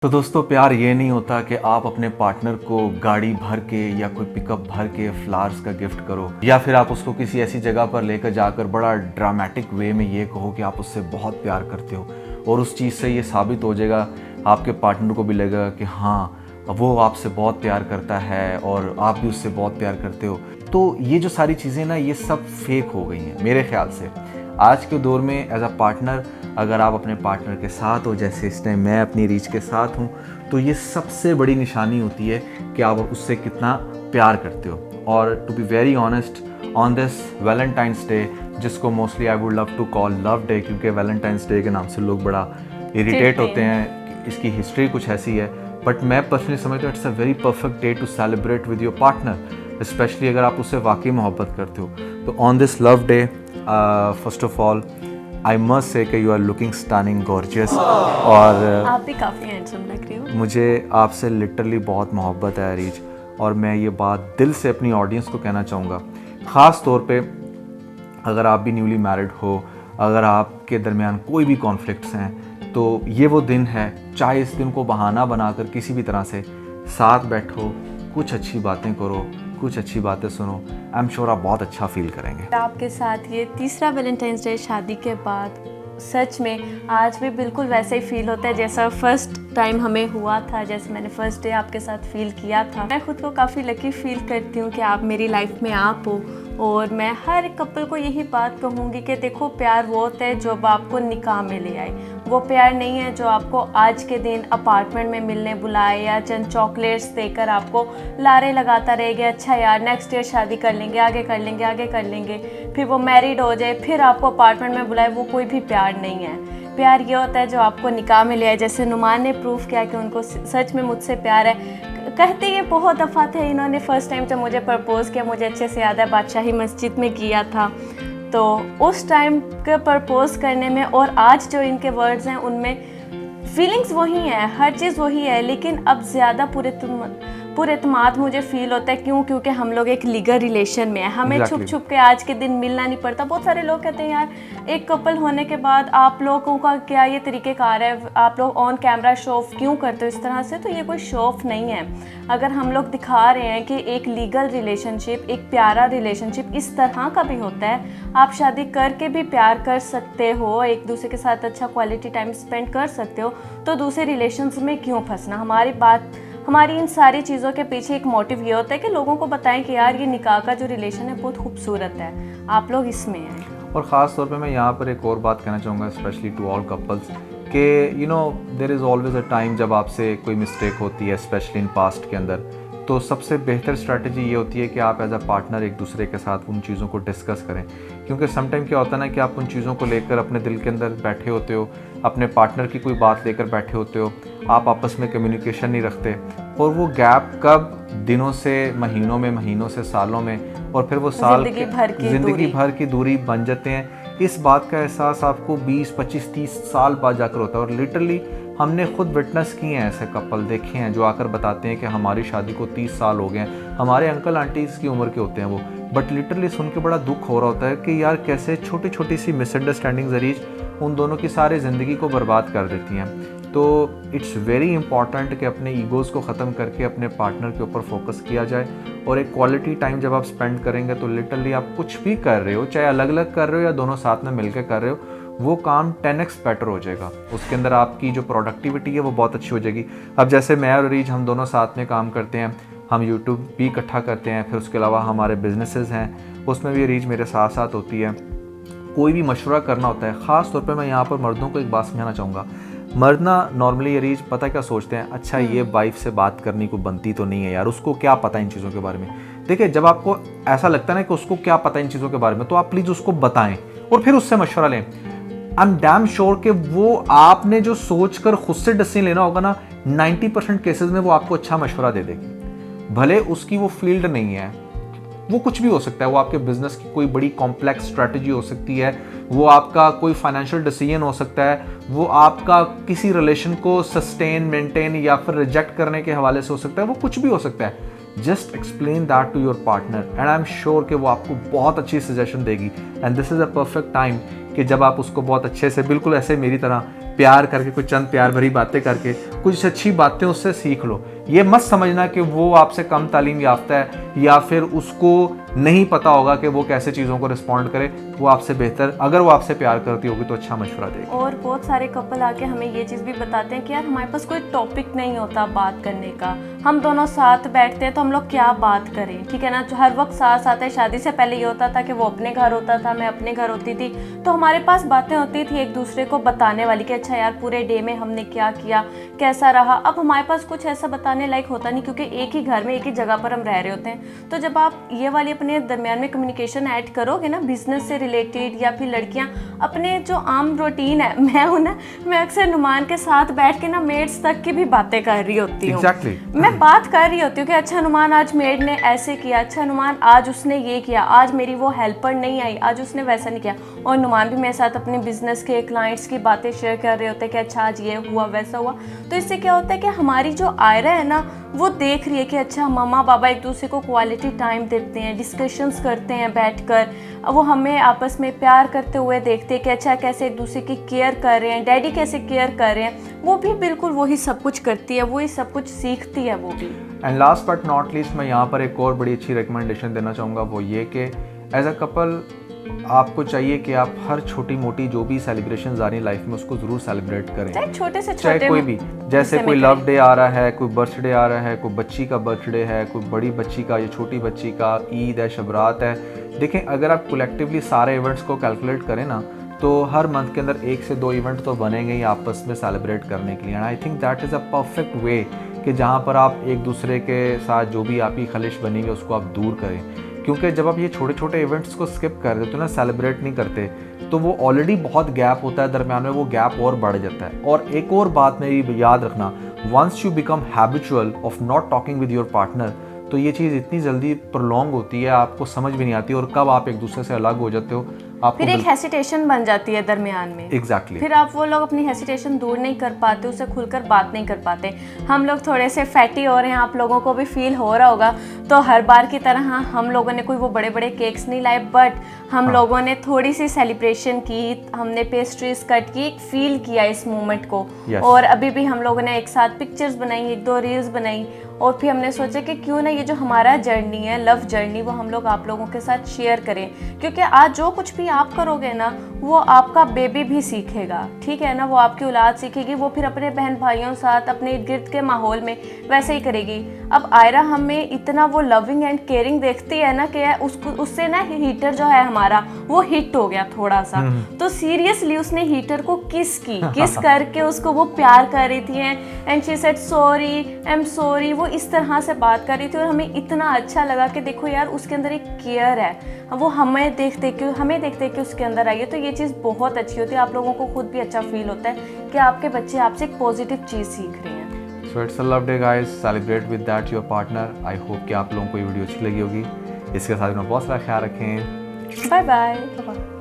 तो दोस्तों प्यार ये नहीं होता कि आप अपने पार्टनर को गाड़ी भर के या कोई पिकअप भर के फ्लावर्स का गिफ्ट करो या फिर आप उसको किसी ऐसी जगह पर लेकर जाकर बड़ा ड्रामेटिक वे में ये कहो कि आप उससे बहुत प्यार करते हो और उस चीज़ से ये साबित हो जाएगा, आपके पार्टनर को भी लगेगा कि हाँ वो आपसे बहुत प्यार करता है और आप भी उससे बहुत प्यार करते हो। तो ये जो सारी चीज़ें ना ये सब फेक हो गई हैं मेरे ख्याल से। आज के दौर में एज अ पार्टनर अगर आप अपने पार्टनर के साथ हो, जैसे इस टाइम मैं अपनी रीच के साथ हूँ, तो ये सबसे बड़ी निशानी होती है कि आप उससे कितना प्यार करते हो। और to be very honest, on this Valentine's Day, जिसको mostly I would love to call love day, क्योंकि वैलेंटाइंस डे के नाम से लोग बड़ा इरिटेट होते हैं, इसकी हिस्ट्री कुछ ऐसी है, बट मैं पर्सनली समझता हूँ it's a very perfect day to celebrate with your partner, especially अगर आप उससे वाकई मोहब्बत करते हो। तो on this love day first of all I must say कि you are looking stunning gorgeous और आप भी काफ़ी हैंडसम लग रहे हो। मुझे आपसे लिटरली बहुत मोहब्बत है रीच, और मैं ये बात दिल से अपनी ऑडियंस को कहना चाहूँगा, ख़ास तौर पे अगर आप भी न्यूली मैरिड हो, अगर आपके दरमियान कोई भी कॉन्फ्लिक्ट्स हैं, तो ये वो दिन है, चाहे इस दिन को बहाना बनाकर किसी भी तरह से साथ बैठो, कुछ अच्छी बातें करो, कुछ अच्छी बातें सुनो, आई एम श्योर आप बहुत अच्छा फील करेंगे। आपके साथ ये तीसरा वैलेंटाइंस डे शादी के बाद सच में आज भी बिल्कुल वैसे ही फील होता है जैसा फर्स्ट टाइम हमें हुआ था, जैसे मैंने फर्स्ट डे आपके साथ फील किया था। मैं खुद को काफ़ी लकी फील करती हूँ कि आप मेरी लाइफ में आप हो, और मैं हर कपल को यही बात कहूँगी कि देखो प्यार वो होता है जो आपको निकाह में ले आए, वो प्यार नहीं है जो आपको आज के दिन अपार्टमेंट में मिलने बुलाए या चंद चॉकलेट्स देकर आपको लारे लगाता रहेगा, अच्छा यार नेक्स्ट ईयर शादी कर लेंगे, आगे कर लेंगे, आगे कर लेंगे, फिर वो मैरिड हो जाए फिर आपको अपार्टमेंट में बुलाए। वो कोई भी प्यार नहीं है। प्यार ये होता है जो आपको निकाह में ले आए। जैसे नुमान ने प्रूफ किया कि उनको सच में मुझसे प्यार है। कहते ये बहुत दफ़ा थे, इन्होंने फ़र्स्ट टाइम जब मुझे प्रपोज़ किया, मुझे अच्छे से याद है बादशाही मस्जिद में किया था, तो उस टाइम के प्रपोज़ करने में और आज जो इनके वर्ड्स हैं उनमें फीलिंग्स वही हैं, हर चीज़ वही है, लेकिन अब ज़्यादा पूरे एतमाद मुझे फ़ील होता है। क्यों? क्योंकि हम लोग एक लीगल रिलेशन में है, हमें छुप छुप के आज के दिन मिलना नहीं पड़ता। बहुत सारे लोग कहते हैं यार एक कपल होने के बाद आप लोगों का क्या ये तरीक़ेकार है, आप लोग ऑन कैमरा शो ऑफ क्यों करते हो इस तरह से? तो ये कोई शो ऑफ नहीं है। अगर हम लोग दिखा रहे हैं कि एक लीगल रिलेशनशिप, एक प्यारा रिलेशनशिप इस तरह का भी होता है, आप शादी करके भी प्यार कर सकते हो, एक दूसरे के साथ अच्छा क्वालिटी टाइम स्पेंड कर सकते हो, तो दूसरे रिलेशंस में क्यों फंसना? हमारी इन सारी चीज़ों के पीछे एक मोटिव ये होता है कि लोगों को बताएं कि यार ये निकाह का जो रिलेशन है बहुत खूबसूरत है, आप लोग इसमें हैं। और ख़ास तौर पे मैं यहाँ पर एक और बात कहना चाहूँगा, स्पेशली टू ऑल कपल्स, कि you know there is always a time जब आपसे कोई मिस्टेक होती है, स्पेशली इन पास्ट के अंदर, तो सबसे बेहतर स्ट्रैटेजी ये होती है कि आप एज अ पार्टनर एक दूसरे के साथ उन चीज़ों को डिस्कस करें। क्योंकि समटाइम क्या होता है ना कि आप उन चीज़ों को लेकर अपने दिल के अंदर बैठे होते हो, अपने पार्टनर की कोई बात लेकर बैठे होते हो, आप आपस में कम्युनिकेशन नहीं रखते, और वो गैप कब दिनों से महीनों से सालों में, और फिर वो साल ज़िंदगी भर की दूरी बन जाते हैं। इस बात का एहसास आपको 20, 25, 30 साल बाद जाकर होता है। और लिटरली हमने खुद विटनेस किए हैं, ऐसे कपल देखे हैं जो आकर बताते हैं कि हमारी शादी को 30 साल हो गए हैं, हमारे अंकल आंटीज़ की उम्र के होते हैं वो, बट लिटरली सुन के बड़ा दुख हो रहा होता है कि यार कैसे छोटी छोटी सी मिसअंडरस्टैंडिंग जरीज उन दोनों की सारी ज़िंदगी को बर्बाद कर देती हैं। तो इट्स वेरी इंपॉर्टेंट कि अपने ईगोज़ को ख़त्म करके अपने पार्टनर के ऊपर फोकस किया जाए, और एक क्वालिटी टाइम जब आप स्पेंड करेंगे तो लिटरली आप कुछ भी कर रहे हो, चाहे अलग अलग कर रहे हो या दोनों साथ में मिलकर कर रहे हो, वो काम 10x बेटर हो जाएगा। उसके अंदर आपकी जो प्रोडक्टिविटी है वो बहुत अच्छी हो जाएगी। अब जैसे मैं और रीज हम दोनों साथ में काम करते हैं, हम यूट्यूब भी इकट्ठा करते हैं, फिर उसके अलावा हमारे बिजनेसेस हैं, उसमें भी रीज मेरे साथ साथ होती है। कोई भी मशवरा करना होता है, ख़ास तौर पे मैं यहाँ पर मर्दों को एक बात समझाना चाहूँगा। मर्द ना नॉर्मली ये रीज पता क्या सोचते हैं, अच्छा ये वाइफ से बात करनी को बनती तो नहीं है यार, उसको क्या पता इन चीज़ों के बारे में। देखिए जब आपको ऐसा लगता है ना कि उसको क्या पता इन चीज़ों के बारे में, तो आप प्लीज़ उसको बताएं और फिर उससे मशवरा लें। आई एम डैम श्योर कि वो आपने जो सोच कर खुद से डिसीजन लेना होगा ना, 90% केसेस में वो आपको अच्छा मशवरा दे देगी। भले उसकी वो फील्ड नहीं है, वो कुछ भी हो सकता है, वो आपके बिजनेस की कोई बड़ी कॉम्प्लेक्स स्ट्रैटेजी हो सकती है, वो आपका कोई फाइनेंशियल डिसीजन हो सकता है, वो आपका किसी रिलेशन को सस्टेन, मेंटेन या फिर रिजेक्ट करने के हवाले से हो सकता है, वो कुछ भी हो सकता है। Just explain that to your partner and I am sure कि वो आपको बहुत अच्छी सजेशन देगी। And this is a perfect time कि जब आप उसको बहुत अच्छे से, बिल्कुल ऐसे मेरी तरह प्यार करके, कुछ चंद प्यार भरी बातें करके कुछ अच्छी बातें उससे सीख लो। ये मत समझना कि वो आपसे कम तालीम याफ्ता है या फिर उसको नहीं पता होगा कि वो कैसे चीज़ों को रिस्पॉन्ड करे। वो आपसे बेहतर, अगर वो आपसे प्यार करती होगी तो अच्छा मशवरा देगी। और बहुत सारे कपल आके हमें ये चीज़ भी बताते हैं कि यार हमारे पास कोई टॉपिक नहीं होता बात करने का, हम दोनों साथ बैठते हैं तो हम लोग क्या बात करें, ठीक है ना। जो हर वक्त साथ साथ है, शादी से पहले ये होता था कि वो अपने घर होता था, मैं अपने घर होती थी, तो हमारे पास बातें होती थी एक दूसरे को बताने वाली कि अच्छा यार पूरे डे में हमने क्या किया, कैसा रहा। अब हमारे पास कुछ ऐसा बताने लायक होता नहीं, क्योंकि एक ही घर में एक ही जगह पर हम रह रहे होते हैं। तो जब आप ये वाली अपने दरमियान में कम्युनिकेशन ऐड करोगे ना, बिजनेस से रिलेटेड, या फिर लड़कियां अपने जो आम रूटीन है, मैं हूँ ना, मैं अक्सर नुमान के साथ बैठ के ना मेड्स तक की भी बातें कर रही होती हूँ। Exactly. मैं बात कर रही होती हूँ कि अच्छा नुमान आज मेड ने ऐसे किया, अच्छा नुमान आज उसने ये किया, आज मेरी वो हेल्पर नहीं आई, आज उसने वैसा नहीं किया। और नुमान भी मेरे साथ अपने बिजनेस के क्लाइंट्स की बातें शेयर कर रहे होते हैं कि अच्छा आज ये हुआ वैसा हुआ। तो इससे क्या होता है कि हमारी जो आयरा है ना, वो देख रही है कि अच्छा मम्मा पापा एक दूसरे को क्वालिटी टाइम देते हैं, डिस्कशंस करते हैं बैठकर, वो हमें आपस में प्यार करते हुए देखते हैं कि अच्छा कैसे एक दूसरे की केयर कर रहे हैं, डैडी कैसे केयर कर रहे हैं। वो भी बिल्कुल वही सब कुछ करती है, वही सब कुछ सीखती है वो भी। And last but not least, मैं यहाँ पर एक और बड़ी अच्छी रिकमेंडेशन देना चाहूँगा, वो ये कि एज अ कपल आपको चाहिए कि आप हर छोटी मोटी जो भी सेलिब्रेशन आ रही है लाइफ में उसको ज़रूर सेलिब्रेट करें, चाहे छोटे से चाहे छोटे कोई भी। जैसे कोई लव डे आ रहा है, कोई बर्थडे आ रहा है, कोई बच्ची का बर्थडे है, कोई बड़ी बच्ची का या छोटी बच्ची का, ईद है, शबरात है। देखें, अगर आप कलेक्टिवली सारे इवेंट्स को कैलकुलेट करें ना, तो हर मंथ के अंदर 1 से 2 इवेंट तो बनेंगे ही आपस में सेलिब्रेट करने के लिए। And I think that is a perfect way कि जहाँ पर आप एक दूसरे के साथ जो भी आपकी खलिश बनी हुई उसको आप दूर करें। क्योंकि जब आप ये छोटे छोटे इवेंट्स को स्किप कर देते हो ना, सेलिब्रेट नहीं करते, तो वो ऑलरेडी बहुत गैप होता है दरमियान में, वो गैप और बढ़ जाता है। और एक और बात मेरी याद रखना, once you become habitual of not talking with your partner, तो ये चीज़ इतनी जल्दी प्रोलॉन्ग होती है, आपको समझ भी नहीं आती, और कब आप एक दूसरे से अलग हो जाते हो आपको फिर एक हेसिटेशन बन जाती है दरमियान में। एग्जैक्टली। फिर आप वो लोग अपनी हेसिटेशन दूर नहीं कर पाते, उससे खुलकर बात नहीं कर पाते। हम लोग थोड़े से फैटी हो रहे हैं, आप लोगों को भी फील हो रहा होगा। तो हर बार की तरह हम लोगों ने कोई वो बड़े बड़े केक्स नहीं लाए, बट हम लोगों ने थोड़ी सी सेलिब्रेशन की, हमने पेस्ट्रीज कट की, एक फील किया इस मोमेंट को। और अभी भी हम लोगों ने एक साथ पिक्चर्स बनाई, 1-2 रील्स बनाई, और फिर हमने सोचा कि क्यों ना ये जो हमारा जर्नी है, लव जर्नी, वो हम लोग आप लोगों के साथ शेयर करें। क्योंकि आज जो कुछ भी आप करोगे ना, वो आपका बेबी भी सीखेगा, ठीक है ना। वो आपकी औलाद सीखेगी, वो फिर अपने बहन भाइयों साथ अपने इर्द गिर्द के माहौल में वैसे ही करेगी। अब आयरा हमें इतना वो लविंग एंड केयरिंग देखती है ना कि उससे ना हीटर जो है हमारा वो हिट हो गया थोड़ा सा। तो सीरियसली उसने हीटर को किस करके उसको वो प्यार कर रही थी, and she said sorry, I am sorry. वो इस तरह से बात कर रही थी और हमें इतना अच्छा लगा कि देखो यार उसके अंदर एक केयर है, वो हमें देखते कि उसके अंदर आई है। तो ये चीज़ बहुत अच्छी होती है, आप लोगों को खुद भी अच्छा फील होता है कि आपके बच्चे आपसे एक पॉजिटिव चीज़ सीख रहे हैं। So it's a love day guys, celebrate with that your partner. I hope कि आप लोगों को ये वीडियो अच्छी लगी होगी। इसके साथ में बहुत सारा ख्याल रखें। Bye bye.